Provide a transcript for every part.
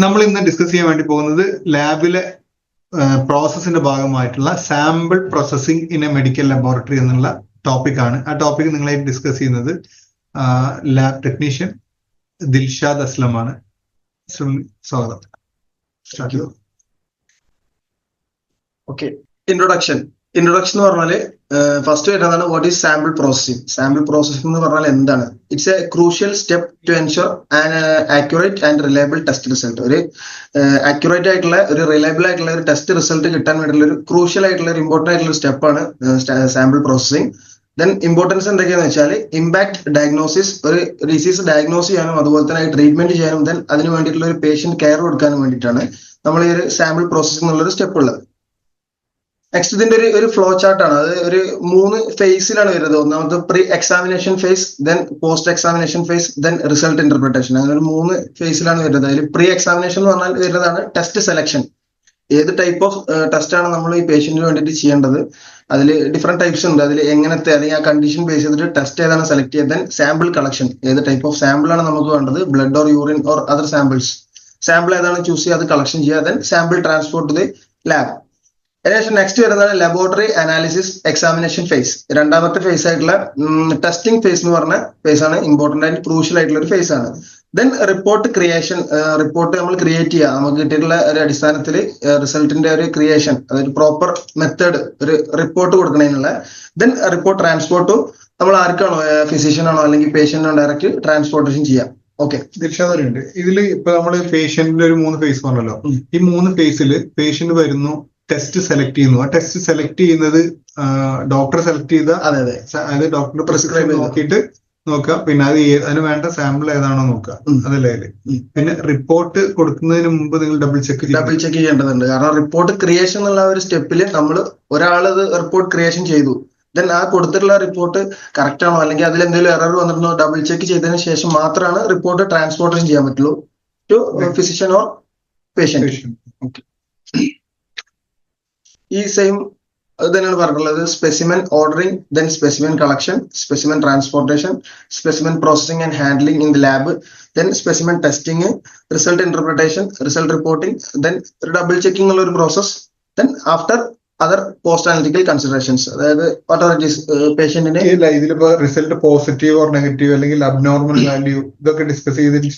നമ്മൾ ഇന്ന് ഡിസ്കസ് ചെയ്യാൻ വേണ്ടി പോകുന്നത് ലാബിലെ പ്രോസസ്സിന്റെ ഭാഗമായിട്ടുള്ള sample processing in A medical laboratory എന്നുള്ള ടോപ്പിക്കാണ്. ആ ടോപ്പിക് നിങ്ങളായിട്ട് ഡിസ്കസ് ചെയ്യുന്നത് ലാബ് ടെക്നീഷ്യൻ ദിൽഷാദ് അസ്ലമാണ്. സ്വാഗതം. ഓക്കെ, ഇൻട്രൊഡക്ഷൻ എന്ന് പറഞ്ഞാല് ഫസ്റ്റ് വരുന്നതാണ് what is sample processing. Sample processing എന്ന് പറഞ്ഞാൽ എന്താണ്? It's a crucial step to ensure accurate and reliable test result. ഒരു ആക്യുറേറ്റ് ആയിട്ടുള്ള ഒരു റിലയബിൾ ആയിട്ടുള്ള ഒരു ടെസ്റ്റ് റിസൾട്ട് കിട്ടാൻ വേണ്ടിയുള്ള ഒരു ക്രൂഷ്യൽ ആയിട്ടുള്ള ഒരു ഇമ്പോർട്ടന്റ് ആയിട്ടുള്ള ഒരു സ്റ്റെപ്പാണ് സാമ്പിൾ പ്രോസസ്സിംഗ്. ദെൻ ഇമ്പോർട്ടൻസ് എന്തൊക്കെയാന്ന് വെച്ചാൽ ഇമ്പാക്ട് ഡയഗ്നോസിസ്, ഒരു ഡിസീസ് ഡയഗ്നോസ് ചെയ്യാനും അതുപോലെ തന്നെ ട്രീറ്റ്മെന്റ് ചെയ്യാനും ദെൻ അതിന് വേണ്ടിയിട്ടുള്ള ഒരു പേഷ്യന്റ് കെയർ കൊടുക്കാനും വേണ്ടിയിട്ടാണ് നമ്മൾ ഈ ഒരു സാമ്പിൾ പ്രോസസ്സിംഗ് എന്നുള്ള ഒരു സ്റ്റെപ്പ് ഉള്ളത്. നെക്സ്റ്റ് ഇതിന്റെ ഒരു ഫ്ലോ ചാർട്ട് ആണ്. അത് ഒരു 3 ഫേസിലാണ് വരുന്നത്. ഒന്നാമത്തെ pre examination phase, then post examination phase, then result interpretation. അങ്ങനെ ഒരു 3 ഫേസിലാണ് വരുന്നത്. അതിൽ പ്രീ എക്സാമിനേഷൻ എന്ന് പറഞ്ഞാൽ വരുന്നതാണ് ടെസ്റ്റ് സെലക്ഷൻ. ഏത് ടൈപ്പ് ഓഫ് ടെസ്റ്റ് ആണ് നമ്മൾ ഈ പേഷ്യന്റിന് വേണ്ടിയിട്ട് ചെയ്യേണ്ടത്, അതിൽ ഡിഫറെന്റ് ടൈപ്സ് ഉണ്ട്. അതിൽ എങ്ങനത്തെ അല്ലെങ്കിൽ ആ കണ്ടീഷൻ ബേസ് ചെയ്തിട്ട് ടെസ്റ്റ് ഏതാണ് സെലക്ട് ചെയ്യുക. ദെൻ സാമ്പിൾ കളക്ഷൻ, ഏത് ടൈപ്പ് ഓഫ് സാമ്പിൾ ആണ് നമുക്ക് വേണ്ടത്, blood or urine or other samples, sample ഏതാണ് ചൂസ് ചെയ്യുക, അത് കളക്ഷൻ ചെയ്യുക. Then sample transport to the lab. അതിനുശേഷം നെക്സ്റ്റ് വരുന്നതാണ് ലബോറട്ടറി അനാലിസിസ് എക്സാമിനേഷൻ ഫേസ്. രണ്ടാമത്തെ ഫേസ് ആയിട്ടുള്ള ടെസ്റ്റിംഗ് ഫേസ് എന്ന് പറഞ്ഞ ഫേസ് ആണ് ഇമ്പോർട്ടന്റ് ആൻഡ് ക്രൂഷ്യൽ ആയിട്ടുള്ള ഒരു ഫേസ് ആണ്. ദെൻ റിപ്പോർട്ട് ക്രിയേഷൻ, റിപ്പോർട്ട് നമ്മൾ ക്രിയേറ്റ് ചെയ്യുക. നമുക്ക് കിട്ടിയിട്ടുള്ള ഒരു അടിസ്ഥാനത്തിൽ റിസൾട്ടിന്റെ ഒരു ക്രിയേഷൻ, അതൊരു പ്രോപ്പർ മെത്തേഡ്, ഒരു റിപ്പോർട്ട് കൊടുക്കുന്നതിനുള്ള. ദെൻ റിപ്പോർട്ട് ട്രാൻസ്പോർട്ട് നമ്മൾ ആർക്കാണോ, ഫിസിഷ്യൻ ആണോ അല്ലെങ്കിൽ പേഷ്യന്റിനോ ഡയറക്റ്റ് ട്രാൻസ്പോർട്ടേഷൻ ചെയ്യാം. ഓക്കെ, ദിൽഷാദുണ്ട്. ഇതിൽ ഇപ്പൊ നമ്മൾ പേഷ്യന്റിന്റെ ഒരു 3 ഫേസ് പറഞ്ഞല്ലോ. ഈ 3 ഫേസിൽ പേഷ്യന്റ് വരുന്നു, ടെസ്റ്റ് സെലക്ട് ചെയ്യുന്നു. ആ ടെസ്റ്റ് സെലക്ട് ചെയ്യുന്നത് ഡോക്ടർ സെലക്ട് ചെയ്ത, അതായത് ഡോക്ടറുടെ പ്രിസ്ക്രൈബ് നോക്കിയിട്ട് നോക്കുക. പിന്നെ അത് അതിന് വേണ്ട സാമ്പിൾ ഏതാണോ നോക്കുക, അതല്ലേ അതില്. പിന്നെ റിപ്പോർട്ട് കൊടുക്കുന്നതിന് മുമ്പ് നിങ്ങൾ ഡബിൾ ചെക്ക് ചെയ്യേണ്ടതുണ്ട്. കാരണം റിപ്പോർട്ട് ക്രിയേഷൻ എന്നുള്ള ഒരു സ്റ്റെപ്പിൽ നമ്മൾ ഒരാളത് റിപ്പോർട്ട് ക്രിയേഷൻ ചെയ്തു, ദെൻ ആ കൊടുത്തിട്ടുള്ള റിപ്പോർട്ട് കറക്റ്റ് ആണോ അല്ലെങ്കിൽ അതിൽ എന്തെങ്കിലും എറർ വന്നിട്ടുണ്ടോ ഡബിൾ ചെക്ക് ചെയ്തതിന് ശേഷം മാത്രമാണ് റിപ്പോർട്ട് ട്രാൻസ്പോർട്ടേഷൻ ചെയ്യാൻ പറ്റുള്ളൂ to physician or patient. Okay, ഈ സെയിം അത് തന്നെയാണ് പറഞ്ഞിട്ടുള്ളത്. Specimen ordering, then specimen collection, specimen transportation, specimen processing and handling in the lab, then specimen testing, result interpretation, result reporting, then double checking ഉള്ള ഒരു process. Then after other post analytical considerations, അതായത് what are it is പേഷ്യന്റിന് ഇതിലിപ്പോ result positive or negative അല്ലെങ്കിൽ abnormal value ഇതൊക്കെ discuss ചെയ്തതിന്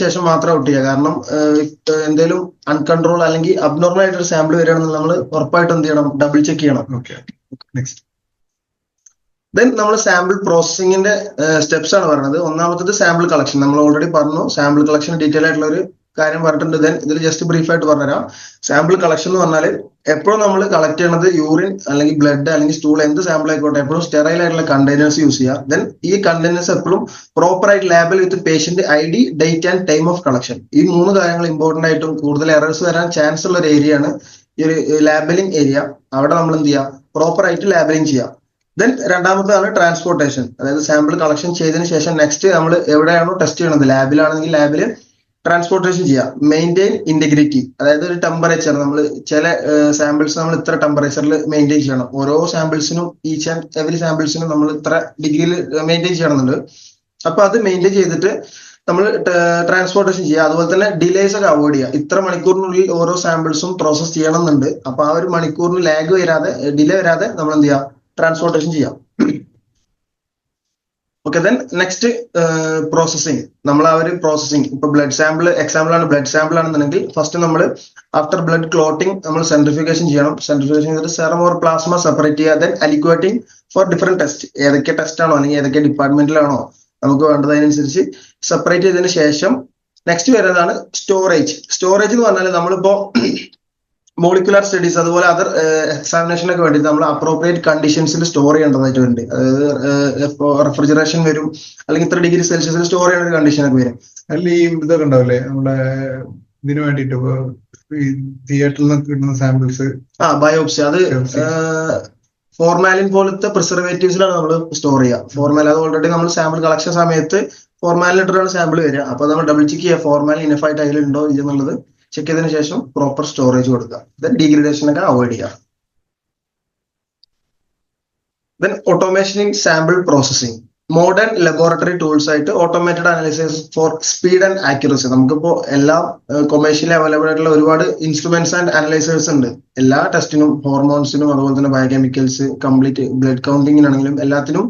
ശേഷം മാത്രം ഔട്ട് ചെയ്യുക. കാരണം എന്തെങ്കിലും അൺകൺട്രോൾ അല്ലെങ്കിൽ അബ്നോർമൽ ആയിട്ടൊരു സാമ്പിൾ വരികയാണെന്ന് നമ്മൾ ഉറപ്പായിട്ട് എന്ത് ചെയ്യണം, ഡബിൾ ചെക്ക് ചെയ്യണം. നെക്സ്റ്റ് ദെൻ നമ്മൾ സാമ്പിൾ പ്രോസസിംഗിന്റെ സ്റ്റെപ്സ് ആണ് പറയുന്നത്. ഒന്നാമത്തത് സാമ്പിൾ കളക്ഷൻ. നമ്മൾ ഓൾറെഡി പറഞ്ഞു, സാമ്പിൾ കളക്ഷൻ ഡീറ്റെയിൽ ആയിട്ടുള്ള ഒരു കാര്യം പറഞ്ഞിട്ടുണ്ട്. ദെൻ ഇതിൽ ജസ്റ്റ് ബ്രീഫ് ആയിട്ട് പറഞ്ഞുതരാം. സാമ്പിൾ കളക്ഷൻ എന്ന് പറഞ്ഞാൽ എപ്പോഴും നമ്മൾ കളക്ട് ചെയ്യുന്നത് യൂറിൻ അല്ലെങ്കിൽ ബ്ലഡ് അല്ലെങ്കിൽ സ്റ്റൂൾ, എന്ത് സാമ്പിൾ ആയിക്കോട്ടെ, എപ്പോഴും സ്റ്റെറൈൽ ആയിട്ടുള്ള കണ്ടെയ്നേഴ്സ് യൂസ് ചെയ്യുക. ദെൻ ഈ കണ്ടെയ്നേഴ്സ് എപ്പോഴും പ്രോപ്പർ ആയിട്ട് ലാബിൽ with patient ID, date and time of collection. ഈ 3 കാര്യങ്ങൾ ഇമ്പോർട്ടന്റ് ആയിട്ടും കൂടുതൽ എറേഴ്സ് വരാൻ ചാൻസ് ഉള്ള ഒരു ഏരിയ ആണ് ഈ ഒരു ലാബലിംഗ് ഏരിയ. അവിടെ നമ്മൾ എന്ത് ചെയ്യുക, പ്രോപ്പർ ആയിട്ട് ലാബലിംഗ് ചെയ്യുക. ദെൻ രണ്ടാമതാണ് ട്രാൻസ്പോർട്ടേഷൻ. അതായത് സാമ്പിൾ കളക്ഷൻ ചെയ്തതിന് ശേഷം നെക്സ്റ്റ് നമ്മൾ എവിടെയാണോ ടെസ്റ്റ് ചെയ്യണത്, ലാബിലാണെങ്കിൽ ലാബിൽ ട്രാൻസ്പോർട്ടേഷൻ ചെയ്യുക. മെയിൻറ്റെയിൻ ഇന്റഗ്രിറ്റി, അതായത് ഒരു ടെമ്പറേച്ചർ, നമ്മൾ ചില സാമ്പിൾസ് നമ്മൾ ഇത്ര ടെമ്പറേച്ചറിൽ മെയിൻറ്റെയിൻ ചെയ്യണം. ഓരോ സാമ്പിൾസിനും ഈച്ച് ആൻഡ് എവറി സാമ്പിൾസിനും നമ്മൾ ഇത്ര ഡിഗ്രിയിൽ മെയിൻറ്റെയിൻ ചെയ്യണമെന്നുണ്ട്. അപ്പൊ അത് മെയിൻറ്റെയിൻ ചെയ്തിട്ട് നമ്മൾ ട്രാൻസ്പോർട്ടേഷൻ ചെയ്യുക. അതുപോലെ തന്നെ ഡിലേസ് ഒക്കെ അവോയ്ഡ് ചെയ്യുക. ഇത്ര മണിക്കൂറിനുള്ളിൽ ഓരോ സാമ്പിൾസും പ്രോസസ് ചെയ്യണമെന്നുണ്ട്. അപ്പൊ ആ ഒരു മണിക്കൂറിന് ലാഗ് വരാതെ, ഡിലേ വരാതെ നമ്മൾ എന്ത് ചെയ്യുക, ട്രാൻസ്പോർട്ടേഷൻ ചെയ്യാം. Okay, then next processing. നമ്മൾ ആ ഒരു പ്രോസസ്സിംഗ്, ഇപ്പൊ ബ്ലഡ് സാമ്പിൾ എക്സാമ്പിളാണ്, ബ്ലഡ് സാമ്പിൾ ആണെന്നുണ്ടെങ്കിൽ ഫസ്റ്റ് നമ്മൾ ആഫ്റ്റർ ബ്ലഡ് ക്ലോട്ടിംഗ് നമ്മൾ സെൻട്രിഫ്യൂഗേഷൻ ചെയ്യണം. സെൻട്രിഫ്യൂഗേഷൻ ചെയ്തിട്ട് സെറം ഓർ പ്ലാസ്മ സെപ്പറേറ്റ് ചെയ്യുക. ദെൻ അലിക്വേറ്റിംഗ് ഫോർ ഡിഫറെന്റ് ടെസ്റ്റ്, ഏതൊക്കെ ടെസ്റ്റ് ആണോ അല്ലെങ്കിൽ ഏതൊക്കെ ഡിപ്പാർട്ട്മെന്റിലാണോ നമുക്ക് വേണ്ടതിനനുസരിച്ച് സെപ്പറേറ്റ് ചെയ്തതിന് ശേഷം നെക്സ്റ്റ് വരുന്നതാണ് സ്റ്റോറേജ്. സ്റ്റോറേജ് എന്ന് പറഞ്ഞാൽ നമ്മളിപ്പോ മോളിക്കുലർ സ്റ്റഡീസ് അതുപോലെ അതർ എക്സാമിനേഷനൊക്കെ വേണ്ടിയിട്ട് നമ്മൾ അപ്രോപ്രിയേറ്റ് കണ്ടീഷൻസിൽ സ്റ്റോർ ചെയ്യേണ്ടതായിട്ട് ഉണ്ട്. അതായത് റെഫ്രിജറേഷൻ വരും, അല്ലെങ്കിൽ ഇത്ര ഡിഗ്രി സെൽഷ്യസിൽ സ്റ്റോർ ചെയ്യുന്ന ഒരു കണ്ടീഷനൊക്കെ വരും. അല്ല ഈ ഇതൊക്കെ ഉണ്ടാവില്ലേ നമ്മുടെ ഇതിനു വേണ്ടിയിട്ട് തിയേറ്ററിൽ നിന്ന് കിട്ടുന്ന സാമ്പിൾസ്, ബയോപ്സി, അത് ഫോർമാലിൻ പോലത്തെ പ്രിസർവേറ്റീവ്സിലാണ് നമ്മൾ സ്റ്റോർ ചെയ്യുക. ഫോർമാലിൻ അത് ഓൾറെഡി നമ്മൾ സാമ്പിൾ കളക്ഷൻ സമയത്ത് ഫോർമാലിൻ ഇട്ടിട്ടാണ് സാമ്പിൾ വരിക. അപ്പൊ നമ്മൾ ഡബിൾ ചെക്ക് ചെയ്യുക ഫോർമാലിൻ ഇനഫായിട്ട് അതിലുണ്ടോ എന്നുള്ളത് ചെക്ക് ചെയ്തതിനു ശേഷം പ്രോപ്പർ സ്റ്റോറേജ് കൊടുക്കുക. ദെൻ ഡീഗ്രഡേഷൻ ഒക്കെ അവോയ്ഡ് ചെയ്യുക. Then automation in sample processing. Modern laboratory tools ആയിട്ട് automated analysis for speed and accuracy. നമുക്കിപ്പോ എല്ലാ കൊമേഴ്ഷ്യലി അവൈലബിൾ ആയിട്ടുള്ള ഒരുപാട് ഇൻസ്ട്രുമെന്റ്സ് ആൻഡ് അനലൈസേഴ്സ് ഉണ്ട്. എല്ലാ ടെസ്റ്റിനും, ഹോർമോൺസിനും, അതുപോലെ തന്നെ ബയോകെമിക്കൽസ്, കംപ്ലീറ്റ് ബ്ലഡ് കൗണ്ടിങ്ങിനാണെങ്കിലും എല്ലാത്തിനും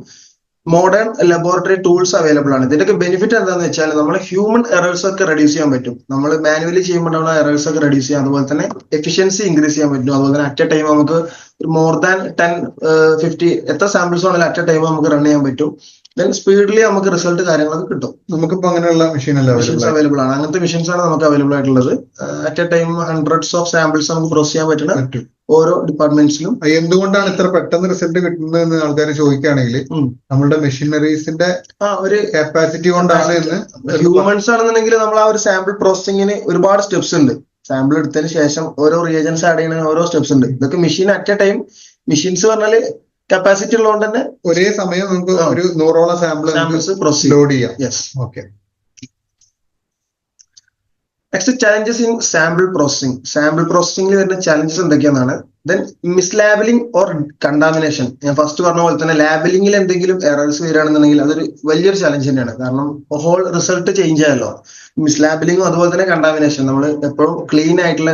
മോഡേൺ ലബോറട്ടറി ടൂൾസ് അവൈലബിൾ ആണ്. ഇതിന്റെയൊക്കെ ബെനിഫിറ്റ് എന്താണെന്ന് വെച്ചാൽ നമ്മൾ ഹ്യൂമൻ എറേഴ്സ് ഒക്കെ റെഡ്യൂസ് ചെയ്യാൻ പറ്റും. നമ്മൾ മാനുവലി ചെയ്യുമ്പോഴുള്ള എറേഴ്സ് ഒക്കെ റെഡ്യൂസ് ചെയ്യാം. അതുപോലെ തന്നെ എഫിഷ്യൻസി ഇൻക്രീസ് ചെയ്യാൻ പറ്റും. അതുപോലെ തന്നെ അറ്റ് എ ടൈം നമുക്ക് മോർ ദാൻ 10-50 എത്ര സാമ്പിൾസ് ആണെങ്കിലും അറ്റ് എ ടൈം നമുക്ക് റൺ ചെയ്യാൻ പറ്റും. ദെൻ സ്പീഡിലി നമുക്ക് റിസൾട്ട് കാര്യങ്ങളൊക്കെ കിട്ടും. നമുക്കിപ്പോ അങ്ങനെയുള്ള മെഷീൻസ് അവൈലബിൾ ആണ്. അങ്ങനത്തെ മെഷീൻസ് ആണ് നമുക്ക് അവൈലബിൾ ആയിട്ടുള്ളത്. At a time hundreds of samples നമുക്ക് പ്രോസസ് ചെയ്യാൻ പറ്റുന്ന ഓരോ ഡിപ്പാർട്ട്മെന്റ്സിലും. എന്തുകൊണ്ടാണ് ഇത്ര പെട്ടെന്ന് റിസൾട്ട് കിട്ടുന്നതെന്ന് ആൾക്കാർ ചോദിക്കുകയാണെങ്കിൽ നമ്മളുടെ മെഷീനറീസിന്റെ ഒരു കപ്പാസിറ്റി കൊണ്ടാണ് എന്ന്. ഹ്യൂമൻസ് ആണെന്നുണ്ടെങ്കിൽ നമ്മൾ ആ ഒരു സാമ്പിൾ പ്രോസസിങ്ങിന് ഒരുപാട് സ്റ്റെപ്സ് ഉണ്ട്. സാമ്പിൾ എടുത്തതിന് ശേഷം ഓരോ റിയേജൻസ് ആഡ് ചെയ്യുന്ന ഓരോ സ്റ്റെപ്സ് ഉണ്ട്. ഇതൊക്കെ machine at a time, machines പറഞ്ഞാല് കപ്പാസിറ്റി ഉള്ളതുകൊണ്ട് തന്നെ ഒരേ സമയം നമുക്ക് ഒരു 100ഓളം സാമ്പിൾസ് ലോഡ് ചെയ്യാം. Yes. Okay. Next, challenges in sample processing. Sample പ്രോസസിംഗിൽ വരുന്ന ചാലഞ്ചസ് എന്തൊക്കെയാണ്? Then mislabelling or contamination. ഞാൻ ഫസ്റ്റ് പറഞ്ഞ പോലെ തന്നെ ലാബിലിംഗിൽ എന്തെങ്കിലും എറേഴ്സ് വരികയാണെന്നുണ്ടെങ്കിൽ അതൊരു വലിയൊരു ചാലഞ്ച് തന്നെയാണ്. കാരണം ഹോൾ റിസൾട്ട് ചേഞ്ച് ആയല്ലോ. മിസ്ലാബിലിംഗും അതുപോലെ തന്നെ കണ്ടാമിനേഷൻ. നമ്മൾ എപ്പോഴും ക്ലീൻ ആയിട്ടുള്ള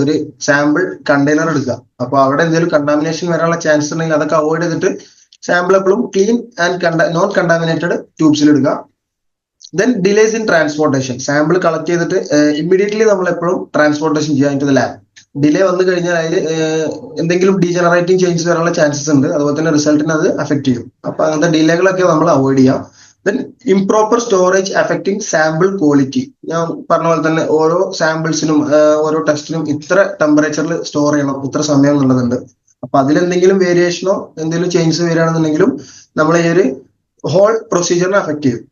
ഒരു സാമ്പിൾ കണ്ടെയ്നർ എടുക്കുക. അപ്പൊ അവിടെ എന്തെങ്കിലും കണ്ടാമിനേഷൻ വരാനുള്ള ചാൻസ് ഉണ്ടെങ്കിൽ അതൊക്കെ അവോയ്ഡ് ചെയ്തിട്ട് സാമ്പിൾ എപ്പോഴും ക്ലീൻ ആൻഡ് നോൺ കണ്ടാമിനേറ്റഡ് ട്യൂബ്സിൽ എടുക്കുക. Then delays in transportation. Sample collect ചെയ്തിട്ട് ഇമ്മീഡിയറ്റ്ലി നമ്മൾ എപ്പോഴും ട്രാൻസ്പോർട്ടേഷൻ ചെയ്യാൻ ടു ദ ലാബ്. ഡിലേ വന്നു കഴിഞ്ഞാൽ അതിൽ എന്തെങ്കിലും ഡീജനറേറ്റിംഗ് ചേഞ്ചസ് വരാനുള്ള ചാൻസസ് ഉണ്ട്. അതുപോലെ തന്നെ റിസൾട്ടിനെ അത് അഫക്ട് ചെയ്യും. അപ്പൊ അങ്ങനത്തെ ഡിലേകളൊക്കെ നമ്മൾ അവോയ്ഡ് ചെയ്യാം. Then improper storage affecting sample quality. ഞാൻ പറഞ്ഞ പോലെ തന്നെ ഓരോ സാമ്പിൾസിനും ഓരോ ടെസ്റ്റിനും ഇത്ര ടെമ്പറേച്ചറിൽ സ്റ്റോർ ചെയ്യണം, ഇത്ര സമയം എന്നുള്ളതുണ്ട്. അപ്പൊ അതിലെന്തെങ്കിലും വേരിയേഷനോ എന്തെങ്കിലും ചേഞ്ചസ് വരികയാണെന്നുണ്ടെങ്കിലും നമ്മൾ ഈ ഒരു ഹോൾ പ്രൊസീജിയറിനെ അഫക്ട് ചെയ്യും.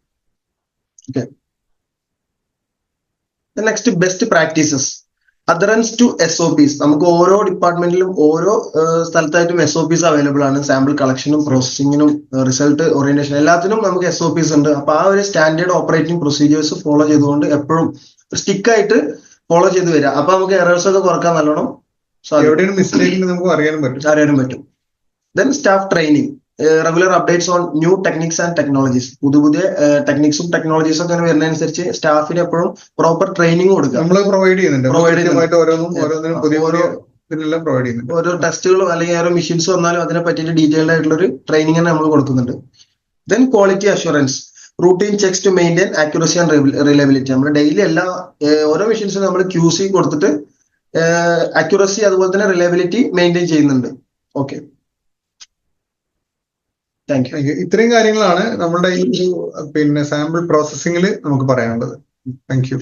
Okay. Next, best practices. Adherence to SOPs. നമുക്ക് ഓരോ ഡിപ്പാർട്ട്മെന്റിലും ഓരോ സ്ഥലത്തായിട്ടും SOPs അവൈലബിൾ ആണ്. സാമ്പിൾ കളക്ഷനും പ്രോസസിങ്ങിനും റിസൾട്ട് ഓറിയന്റേഷൻ എല്ലാത്തിനും നമുക്ക് SOPs ഉണ്ട്. അപ്പൊ ആ ഒരു സ്റ്റാൻഡേർഡ് ഓപ്പറേറ്റിംഗ് പ്രൊസീജിയേഴ്സ് ഫോളോ ചെയ്തുകൊണ്ട് എപ്പോഴും സ്റ്റിക്ക് ആയിട്ട് ഫോളോ ചെയ്ത് വരിക. അപ്പൊ നമുക്ക് എറേഴ്സ് ഒക്കെ കുറക്കാൻ നല്ലോണം നമുക്ക് അറിയാനും പറ്റും. Then staff training. Regular updates on new techniques and technologies. പുതിയ ടെക്നിക്സും ടെക്നോളജീസും ഒക്കെ വരുന്നതനുസരിച്ച് സ്റ്റാഫിന് എപ്പോഴും പ്രോപ്പർ ട്രെയിനിങ് കൊടുക്കുക. നമ്മൾ പ്രൊവൈഡ് ചെയ്യുന്നുണ്ട്. ഓരോ ടെസ്റ്റുകളും അല്ലെങ്കിൽ ഓരോ മെഷീൻസ് വന്നാലും അതിനെ പറ്റിയിട്ട് ഡീറ്റെയിൽഡ് ആയിട്ടുള്ള ഒരു ട്രെയിനിങ് തന്നെ നമ്മൾ കൊടുക്കുന്നുണ്ട്. Then quality assurance. Routine checks to maintain accuracy and reliability. നമ്മൾ ഡെയിലി ഓരോ മെഷീൻസും നമ്മൾ QC കൊടുത്തിട്ട് ആക്യുറസി അതുപോലെ തന്നെ റിലയബിലിറ്റി മെയിൻറ്റെയിൻ ചെയ്യുന്നുണ്ട്. Okay, thank you. ഇത്രയും കാര്യങ്ങളാണ് നമ്മുടെ ഈ സാമ്പിൾ പ്രോസസ്സിംഗിൽ നമുക്ക് പറയാനുള്ളത്. Thank U.